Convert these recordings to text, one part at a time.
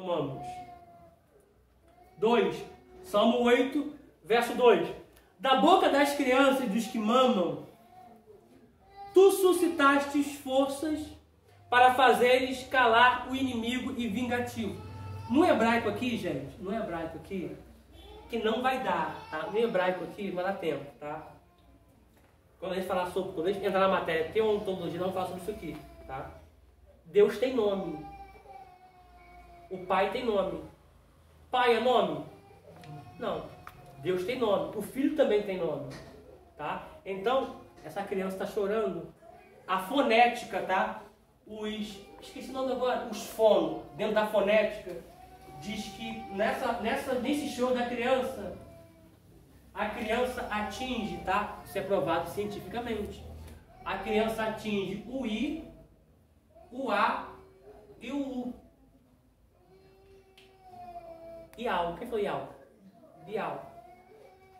mamos. 2. Salmo 8, verso 2. Da boca das crianças e dos que mamam, tu suscitastes forças para fazeres calar o inimigo e vingativo. No hebraico aqui, gente, no hebraico aqui, que não vai dar, tá? No hebraico aqui não vai dar tempo, tá? Quando a gente falar sobre, quando a gente entrar na matéria teontologia, não fala sobre isso aqui, tá? Deus tem nome. O Pai tem nome. Pai é nome? Não. Deus tem nome. O Filho também tem nome, tá? Então, essa criança está chorando. A fonética, tá? Esqueci o nome agora. Os fonos, dentro da fonética, diz que nesse choro da criança, a criança atinge, tá? Isso é provado cientificamente. A criança atinge o I, o A e o U. Iau. Quem foi Iau? Bial.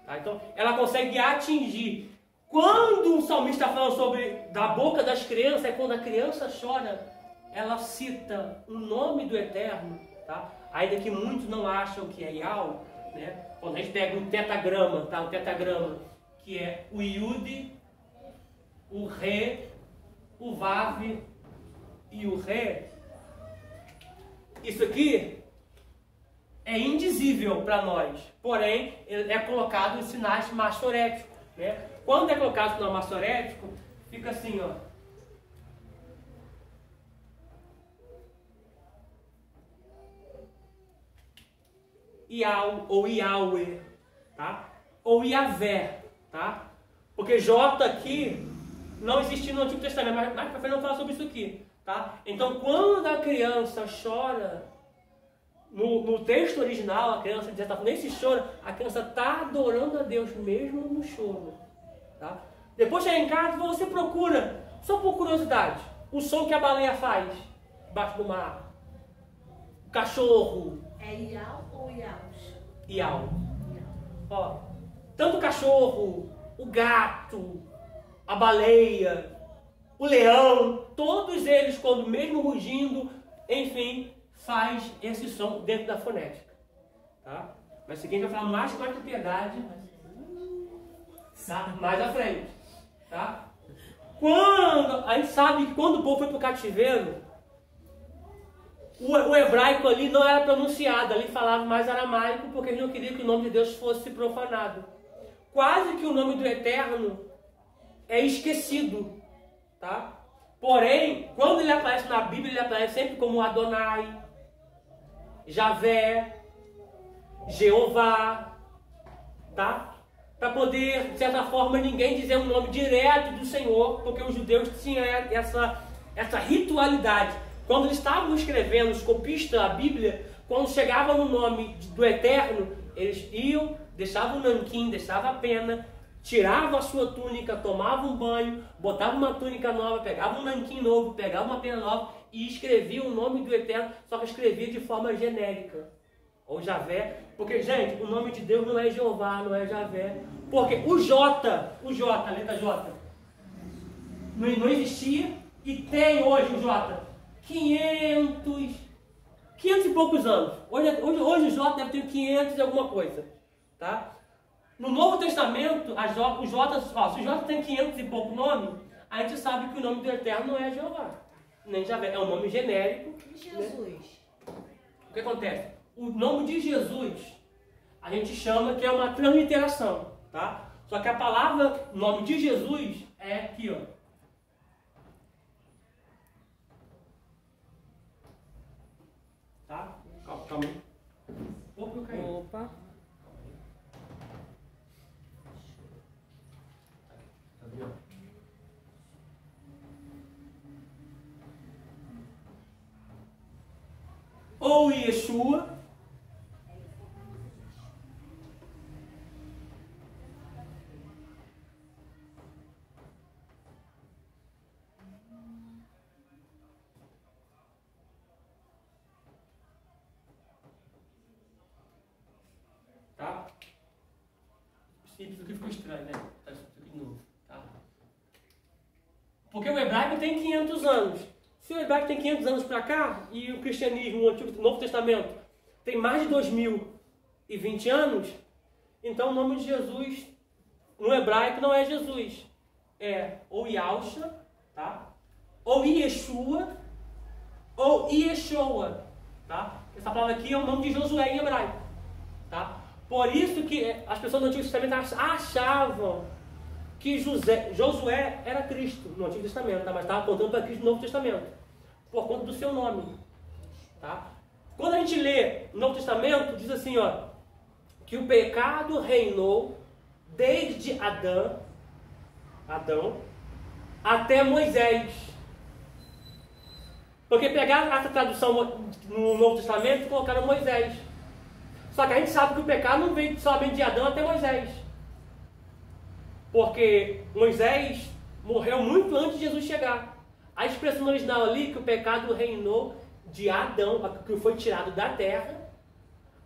Tá? Então, ela consegue atingir. Quando o salmista está falando sobre da boca das crianças, é quando a criança chora, ela cita o nome do Eterno, tá? Ainda que muitos não acham que é Iau, né? Quando a gente pega um tetagrama, tá? Um tetagrama que é o Yud, o Re, o Vav e o Re. Isso aqui é indizível para nós, porém é colocado em sinais maçoréticos, né? Quando é colocado em sinal maçorético, fica assim, ó. Iau ou Iauê, tá? Ou Iavé, tá? Porque J aqui não existia no Antigo Testamento, mas mais para frente não fala sobre isso aqui, tá? Então, quando a criança chora, no texto original, a criança de certa forma, nesse choro, a criança está adorando a Deus mesmo no choro, tá? Depois chega em casa, você procura, só por curiosidade, o som que a baleia faz debaixo do mar. O cachorro. É Iau ou Iaus? Iau. Ó, tanto o cachorro, o gato, a baleia, o leão, todos eles, quando mesmo rugindo, enfim, faz esse som dentro da fonética, tá? Mas se quem vai falar mais com a propriedade, tá? Mais à frente, tá? Quando a gente sabe que quando o povo foi para o cativeiro, o hebraico ali não era pronunciado, ali falava mais aramaico, porque eles não queriam que o nome de Deus fosse profanado. Quase que o nome do Eterno é esquecido, tá? Porém, quando ele aparece na Bíblia, ele aparece sempre como Adonai, Javé, Jeová, tá? Para poder, de certa forma, ninguém dizer um nome direto do Senhor, porque os judeus tinham essa ritualidade. Quando eles estavam escrevendo, os copistas, a Bíblia, quando chegavam no nome do Eterno, eles iam, deixavam o nanquim, deixavam a pena, tiravam a sua túnica, tomavam um banho, botavam uma túnica nova, pegavam um nanquim novo, pegavam uma pena nova e escreviam o nome do Eterno, só que escrevia de forma genérica. Ou Javé, porque, gente, o nome de Deus não é Jeová, não é Javé. Porque o J, a letra J, não existia e tem hoje o J 500 e poucos anos. Hoje o J deve ter 500 e alguma coisa, tá? No Novo Testamento, o J, se o J tem 500 e pouco nome, a gente sabe que o nome do Eterno não é Jeová, nem Javé, é um nome genérico. E Jesus? Né? O que acontece? O nome de Jesus, a gente chama que é uma transliteração, tá? Só que a palavra, nome de Jesus, é aqui, ó. Tá? Calma aí. Opa, eu caí. Opa. Ou Yeshua, tá? Isso aqui ficou estranho, né? Tá, isso aqui de novo, tá? Porque o hebraico tem 500 anos. Se o hebraico tem 500 anos para cá e o cristianismo, o Novo Testamento, tem mais de 2020 anos, então o nome de Jesus no hebraico não é Jesus. É ou Yahusha, tá? Ou Yeshua, ou Yeshua, tá? Essa palavra aqui é o nome de Josué em hebraico, tá? Por isso que as pessoas do Antigo Testamento achavam que Josué era Cristo no Antigo Testamento, tá? Mas estava apontando para Cristo no Novo Testamento, por conta do seu nome, tá? Quando a gente lê o Novo Testamento, diz assim, ó, que o pecado reinou desde Adão até Moisés. Porque pegaram essa tradução no Novo Testamento e colocaram Moisés. Só que a gente sabe que o pecado não veio somente de Adão até Moisés. Porque Moisés morreu muito antes de Jesus chegar. A expressão original ali, que o pecado reinou de Adão, que foi tirado da terra,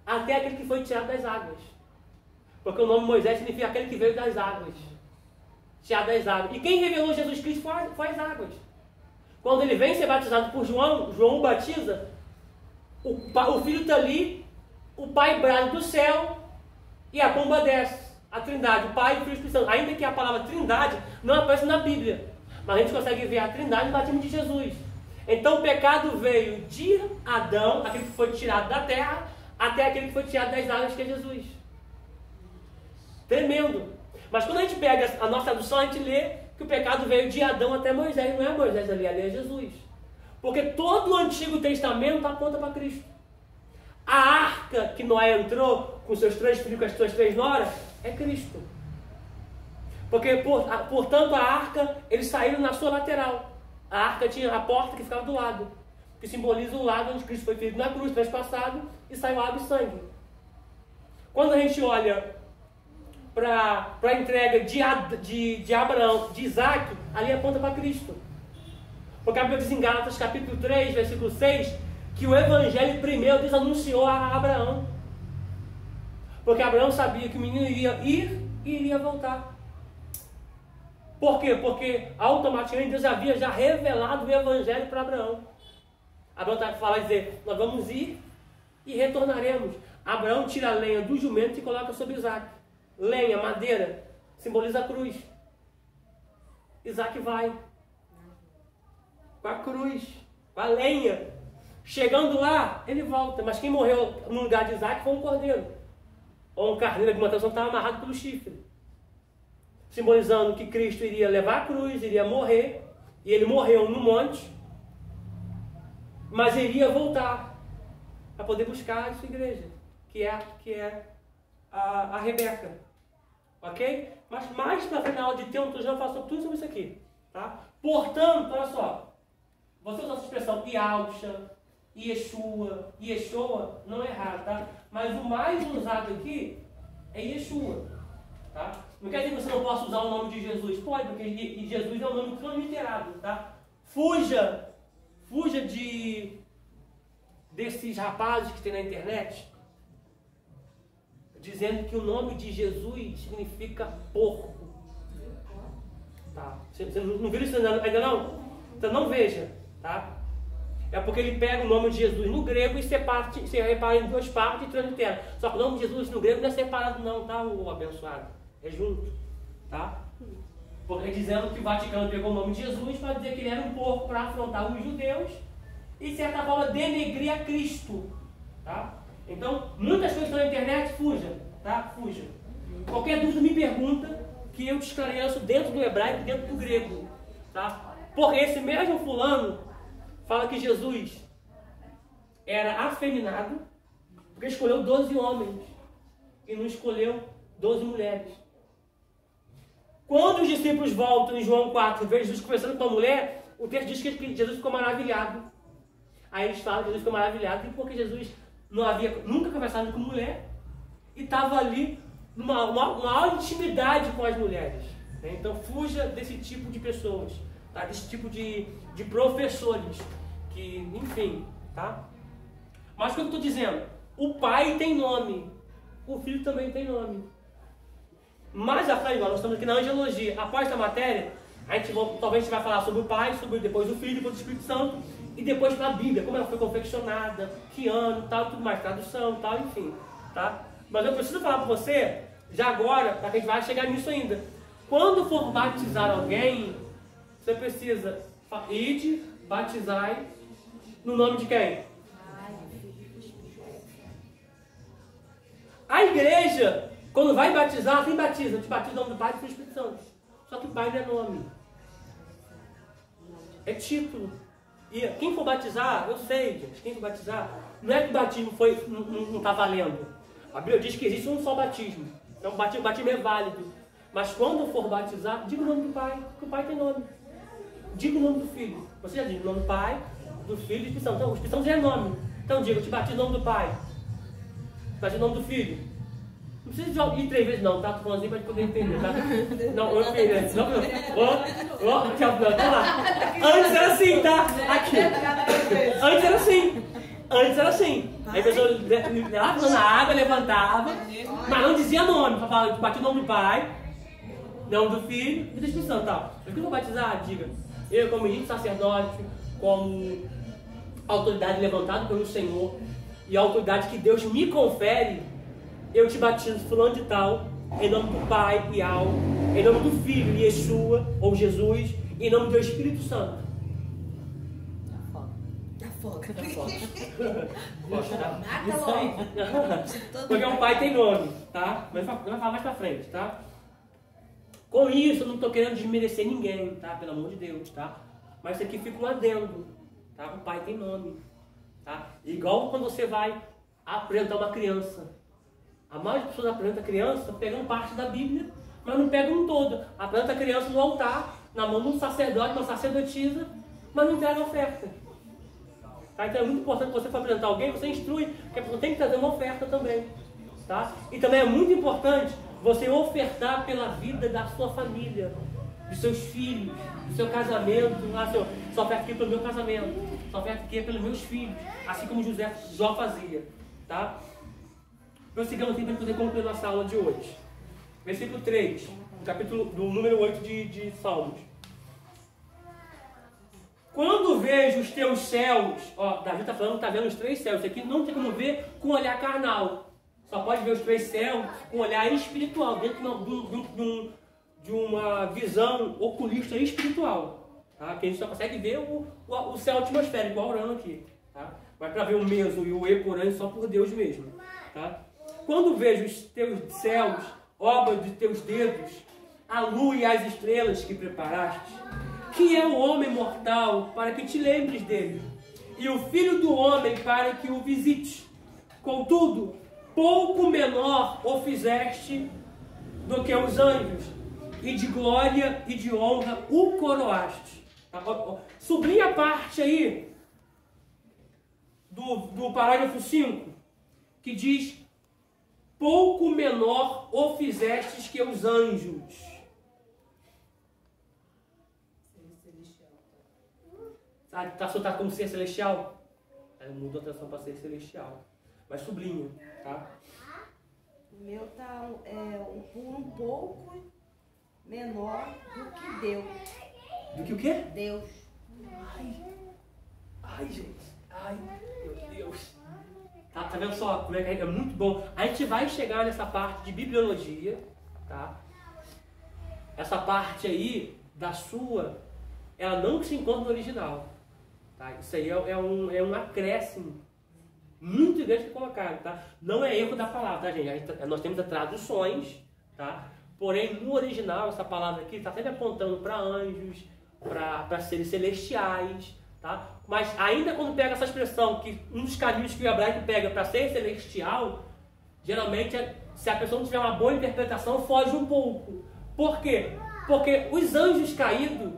até aquele que foi tirado das águas. Porque o nome Moisés significa aquele que veio das águas. Tirado das águas. E quem revelou Jesus Cristo foi as águas. Quando ele vem ser batizado por João, João o batiza, o filho está ali, o pai brada do céu e a pomba desce. A trindade, o Pai, o Filho e o Espírito Santo. Ainda que a palavra trindade não apareça na Bíblia, mas a gente consegue ver a trindade no batismo de Jesus. Então o pecado veio de Adão, aquele que foi tirado da terra, até aquele que foi tirado das águas, que é Jesus. Tremendo. Mas quando a gente pega a nossa tradução, a gente lê que o pecado veio de Adão até Moisés. Não é Moisés ali é Jesus. Porque todo o Antigo Testamento aponta para Cristo. A arca que Noé entrou com seus 3 filhos, com as suas 3 noras, é Cristo. Porque, portanto, a arca, eles saíram na sua lateral. A arca tinha a porta que ficava do lado, que simboliza o lado onde Cristo foi ferido na cruz, transpassado, e saiu água e sangue. Quando a gente olha para a entrega de Abraão, de Isaac, ali aponta para Cristo. Porque a Bíblia diz em Gálatas capítulo 3, versículo 6, que o Evangelho primeiro Deus anunciou a Abraão. Porque Abraão sabia que o menino iria ir e iria voltar. Por quê? Porque automaticamente Deus havia já revelado o Evangelho para Abraão. Abraão está falando, dizer, nós vamos ir e retornaremos. Abraão tira a lenha do jumento e coloca sobre Isaac. Lenha, madeira, simboliza a cruz. Isaac vai com a cruz, com a lenha. Chegando lá, ele volta. Mas quem morreu no lugar de Isaac foi um cordeiro. Ou um carneiro, de uma tradução que estava amarrado pelo chifre. Simbolizando que Cristo iria levar a cruz, iria morrer. E ele morreu no monte. Mas iria voltar para poder buscar a sua igreja. Que é a Rebeca. Ok? Mas mais para frente, na aula de teologia, eu faço tudo sobre isso aqui. Tá? Portanto, olha só. Você usa essa expressão Yahusha, Yeshua, não é errado, tá? Mas o mais usado aqui é Yeshua, tá? Não quer dizer que você não possa usar o nome de Jesus. Pode, porque Jesus é um nome transliterado, tá? Fuja desses rapazes que tem na internet dizendo que o nome de Jesus significa porco. Tá? Você não viu isso ainda não? Então não veja, tá? É porque ele pega o nome de Jesus no grego e se repara em 2 partes e translitera. Só que o nome de Jesus no grego não é separado não, tá, o abençoado? É junto, tá? Porque dizendo que o Vaticano pegou o nome de Jesus para dizer que ele era um porco para afrontar os judeus e, de certa forma, denegrir a Cristo, tá? Então, muitas coisas estão na internet, fuja, tá? Fuja. Qualquer dúvida me pergunta que eu te esclareço dentro do hebraico e dentro do grego, tá? Porque esse mesmo fulano fala que Jesus era afeminado porque escolheu 12 homens e não escolheu 12 mulheres. Quando os discípulos voltam em João 4, vê Jesus conversando com a mulher, o texto diz que Jesus ficou maravilhado. Aí eles falam que Jesus ficou maravilhado porque Jesus não havia nunca conversado com mulher e estava ali numa maior intimidade com as mulheres. Né? Então fuja desse tipo de pessoas, tá? Desse tipo de professores. Que, enfim, tá? Mas o que eu estou dizendo? O pai tem nome, o filho também tem nome. Mas, nós estamos aqui na angelologia. Após essa matéria, Talvez a gente vai falar sobre o Pai, sobre depois o Filho, depois o Espírito Santo, e depois para a Bíblia, como ela foi confeccionada, que ano, tal, tudo mais, tradução, tal, enfim, tá? Mas eu preciso falar para você, já agora, para que a gente vai chegar nisso ainda. Quando for batizar alguém, você precisa ide, batizai, no nome de quem? A igreja, quando vai batizar, quem batiza? Te batiza no nome do Pai e do Espírito Santo. Só que o Pai não é nome. É título. E quem for batizar, eu sei, gente, quem for batizar, não é que o batismo não está valendo. A Bíblia diz que existe um só batismo. Então o batismo é válido. Mas quando for batizar, diga o nome do Pai, porque o Pai tem nome. Diga o nome do Filho. Você já diz o nome do Pai, do Filho e do Espírito Santo. Então, o Espírito Santo já é nome. Então diga, eu te batizo o nome do Pai. Batizo o nome do Filho. Não precisa ir 3 vezes não, tá? Tô falando assim para poder entender, tá? Não, eu entendo. Tá lá. Antes era assim, tá? Aqui. Antes era assim. Antes era assim. Aí a pessoa lavando a água, levantava, mas não dizia nome. Só falava, bati o nome do Pai, nome do Filho e do Espírito Santo, tal. Mas que eu vou batizar, diga. Eu, como ministro sacerdote, como autoridade levantada pelo Senhor e a autoridade que Deus me confere, eu te batizo fulano de tal, em nome do Pai, Ial, em nome do Filho, Yeshua, ou Jesus, em nome do Espírito Santo. Tá foda. Isso aí. Porque o Pai tem nome, tá? Mas vai falar mais pra frente, tá? Com isso, eu não estou querendo desmerecer ninguém, tá? Pelo amor de Deus, tá? Mas isso aqui fica um adendo, tá? O Pai tem nome, tá? Igual quando você vai apresentar uma criança. A maioria das pessoas apresenta a criança pegando parte da Bíblia, mas não pegam um todo. Apresenta a criança no altar, na mão de um sacerdote, uma sacerdotisa, mas não entrega a oferta. Tá? Então é muito importante que você for apresentar alguém, você instrui que a pessoa tem que trazer uma oferta também. Tá? E também é muito importante você ofertar pela vida da sua família, dos seus filhos, do seu casamento. Só oferta aqui pelo meu casamento, só oferta aqui pelos meus filhos, assim como Jó fazia. Tá? Prossigamos aqui para poder concluir nossa aula de hoje. Versículo 3, do número 8 de Salmos. Quando vejo os teus céus, Davi está falando que está vendo os 3 céus. Isso aqui não tem como ver com olhar carnal. Só pode ver os 3 céus com olhar espiritual, dentro de uma visão oculista espiritual. Tá? Que a gente só consegue ver o céu atmosférico, igual orando aqui. Tá? Mas para ver o meso e o ecorante só por Deus mesmo. Tá? Quando vejo os teus céus, obra de teus dedos, a lua e as estrelas que preparaste, que é o homem mortal para que te lembres dele, e o filho do homem para que o visites. Contudo, pouco menor o fizeste do que os anjos, e de glória e de honra o coroaste. Sublinha a parte aí do parágrafo 5, que diz: pouco menor o fizestes que os anjos. Tá como ser celestial? Aí muda a tradução para ser celestial. Mas sublinha, tá? O meu tá um pouco menor do que Deus. Do que o quê? Deus. Ai, gente. Ai, meu Deus. Tá vendo só como é que é muito bom? A gente vai chegar nessa parte de bibliologia, tá? Essa parte aí da sua, ela não se encontra no original, tá? Isso aí é um acréscimo muito grande que colocaram, tá? Não é erro da palavra, tá, gente? Nós temos as traduções, tá? Porém, no original, essa palavra aqui está sempre apontando para anjos, para seres celestiais, tá? Mas ainda quando pega essa expressão, que um dos caminhos que o hebraico pega para ser celestial, geralmente, se a pessoa não tiver uma boa interpretação, foge um pouco. Por quê? Porque os anjos caídos,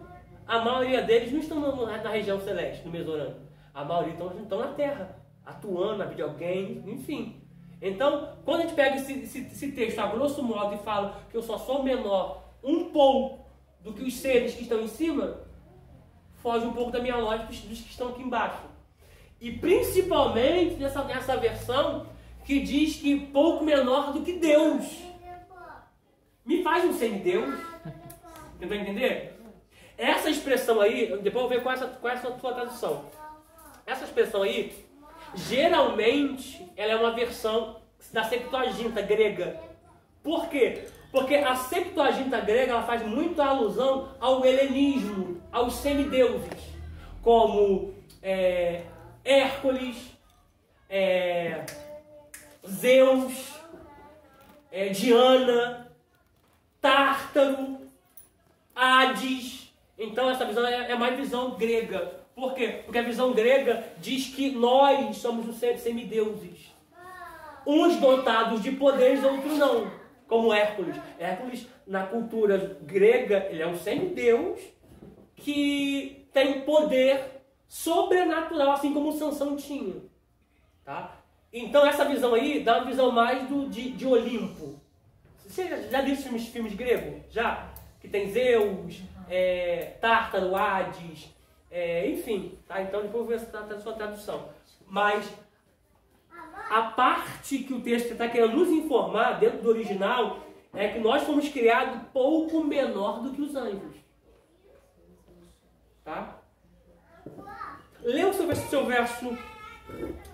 a maioria deles não estão na região celeste, no Mesorama. A maioria estão na Terra, atuando na vida de alguém, enfim. Então, quando a gente pega esse texto a grosso modo e fala que eu só sou menor um pouco do que os seres que estão em cima, foge um pouco da minha lógica dos que estão aqui embaixo. E principalmente nessa versão que diz que pouco menor do que Deus. Me faz um semideus. Tentou entender? Essa expressão aí, depois eu vou ver qual é a sua tradução. Essa expressão aí, geralmente, ela é uma versão da Septuaginta grega. Por quê? Porque a Septuaginta grega ela faz muita alusão ao helenismo, aos semideuses, como Hércules, Zeus, Diana, Tártaro, Hades. Então essa visão é mais visão grega. Por quê? Porque a visão grega diz que nós somos os semideuses. Uns dotados de poderes, outros não. Como Hércules. Hércules, na cultura grega, ele é um semideus que tem poder sobrenatural, assim como Sansão tinha. Tá? Então essa visão aí dá uma visão mais de Olimpo. Você já viu esses filmes gregos? Já? Que tem Zeus, Tártaro, Hades, enfim. Tá? Então depois eu vou ver a sua tradução. Mas a parte que o texto está querendo nos informar, dentro do original, é que nós fomos criados pouco menor do que os anjos. Tá? Lê o seu verso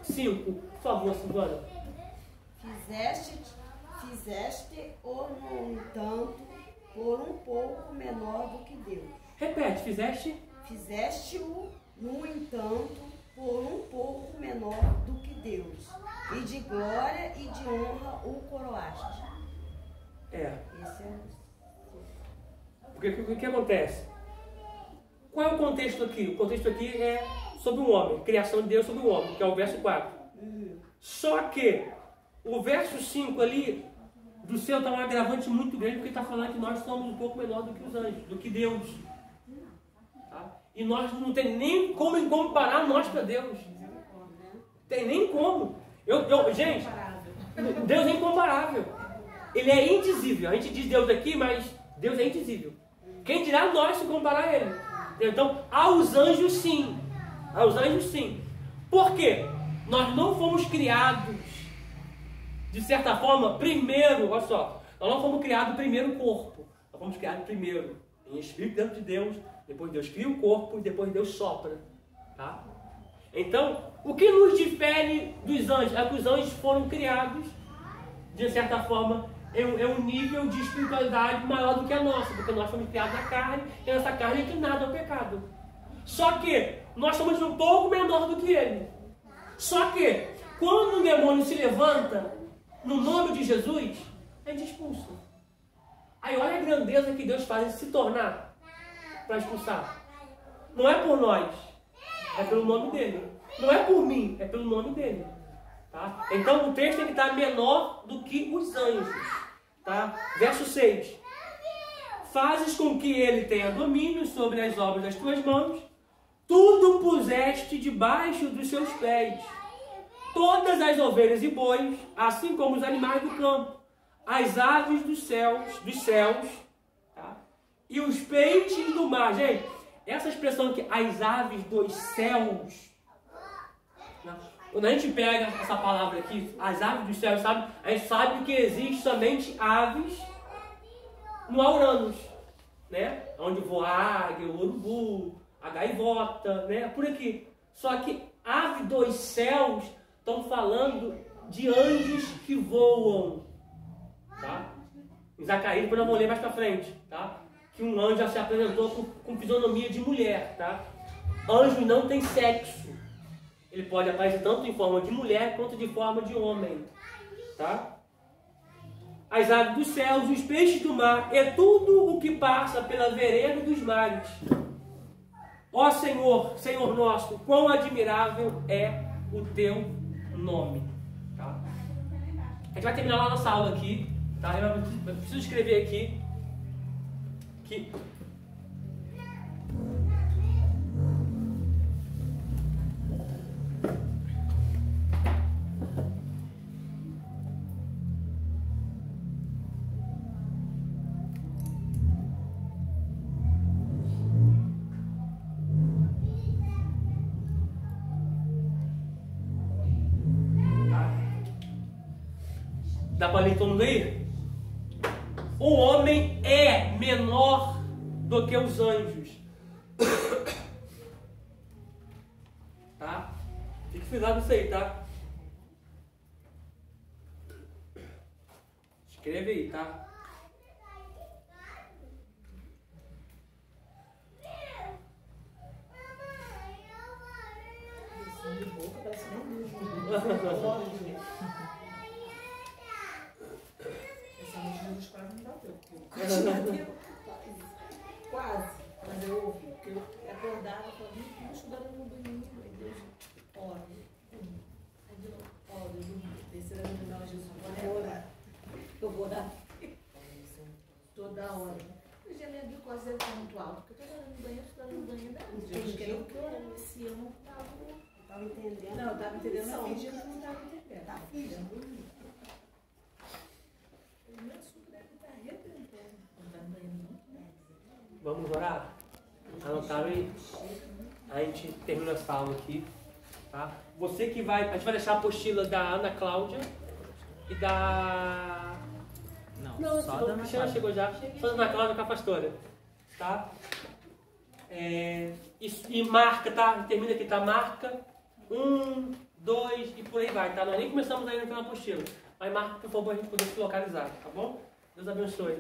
5, por favor, Silvana. Fizeste-o, no entanto, por um pouco menor do que Deus. Repete, fizeste? Fizeste-o, no entanto, por um pouco menor do que Deus. E de glória e de honra o coroaste. Esse Porque o que acontece? Qual é o contexto aqui? O contexto aqui é sobre o homem, criação de Deus sobre o homem, que é o verso 4. Só que o verso 5 ali, do céu está um agravante muito grande, porque está falando que nós somos um pouco menor do que os anjos, do que Deus. Tá? E nós não tem nem como comparar nós para Deus. Tem nem como. Gente, Deus é incomparável. Ele é indizível. A gente diz Deus aqui, mas Deus é indizível. Quem dirá nós se comparar a Ele? Então, aos anjos sim. Aos anjos sim. Por quê? Nós não fomos criados, de certa forma, primeiro, olha só, nós não fomos criados primeiro no corpo. Nós fomos criados primeiro em espírito dentro de Deus, depois Deus cria o corpo e depois Deus sopra. Tá? Então, o que nos difere dos anjos? É que os anjos foram criados, de certa forma, é um nível de espiritualidade maior do que a nossa, porque nós fomos criados na carne, e nessa carne é inclinada ao pecado. Só que nós somos um pouco menor do que ele. Só que, quando o demônio se levanta, no nome de Jesus, a gente expulsa. Aí olha a grandeza que Deus faz em se tornar para expulsar. Não é por nós, é pelo nome dele. Não é por mim, é pelo nome dele. Tá? Então o texto está menor do que os anjos. Tá? Verso 6. Fazes com que ele tenha domínio sobre as obras das tuas mãos, tudo puseste debaixo dos seus pés. Todas as ovelhas e bois, assim como os animais do campo, as aves dos céus, tá? E os peixes do mar. Gente, essa expressão aqui, as aves dos céus, quando a gente pega essa palavra aqui, as aves dos céus, sabe? A gente sabe que existe somente aves no Uranus, né? Onde voa a águia, o urubu, a gaivota, né? Por aqui. Só que ave dos céus estão falando de anjos que voam, tá? Em Zacarias, depois nós vamos ler mais pra frente, tá? Que um anjo já se apresentou com fisionomia de mulher, tá? Anjo não tem sexo. Ele pode aparecer tanto em forma de mulher quanto de forma de homem, tá? As aves dos céus, os peixes do mar, é tudo o que passa pela vereda dos mares. Ó Senhor, Senhor nosso, quão admirável é o teu nome. Tá? A gente vai terminar a nossa aula aqui. Tá? Eu preciso escrever aqui que dá para ler todo mundo aí? O homem é menor do que os anjos. Tá? Fique frisado isso aí, tá? Escreve aí, tá? De boca, parece nem Essa noite Jesus quase me bateu. Quase. Mas eu ouvi. Porque eu acordava e falava, não estudando no domingo. Aí Deus, ora. Aí de novo, ora, eu dormi. Terceira vez, não, Jesus, vou orar. Eu vou orar. Toda hora. O gemendo de quase deve estar muito alto. Porque eu estou orando no banheiro, estudando no banheiro. Jesus querendo que eu orando. Esse eu não estava. Estava entendendo? Não, eu estava entendendo, mas fingindo que não estava entendendo. Tá fingindo. O meu suco deve estar arrebentando. Não está no banheiro, não. Vamos orar? Anotaram aí? A gente termina essa aula aqui, tá? Você que vai... A gente vai deixar a apostila da Ana Cláudia e da... Não, só a da Ana Cristiana Cláudia. chegou já. Só da Ana Cláudia com a pastora, tá? E marca, tá? Termina aqui, tá? Marca 1, 2 e por aí vai, tá? Nós nem começamos ainda pela apostila. Mas marca, por favor, a gente poder se localizar, tá bom? Deus abençoe.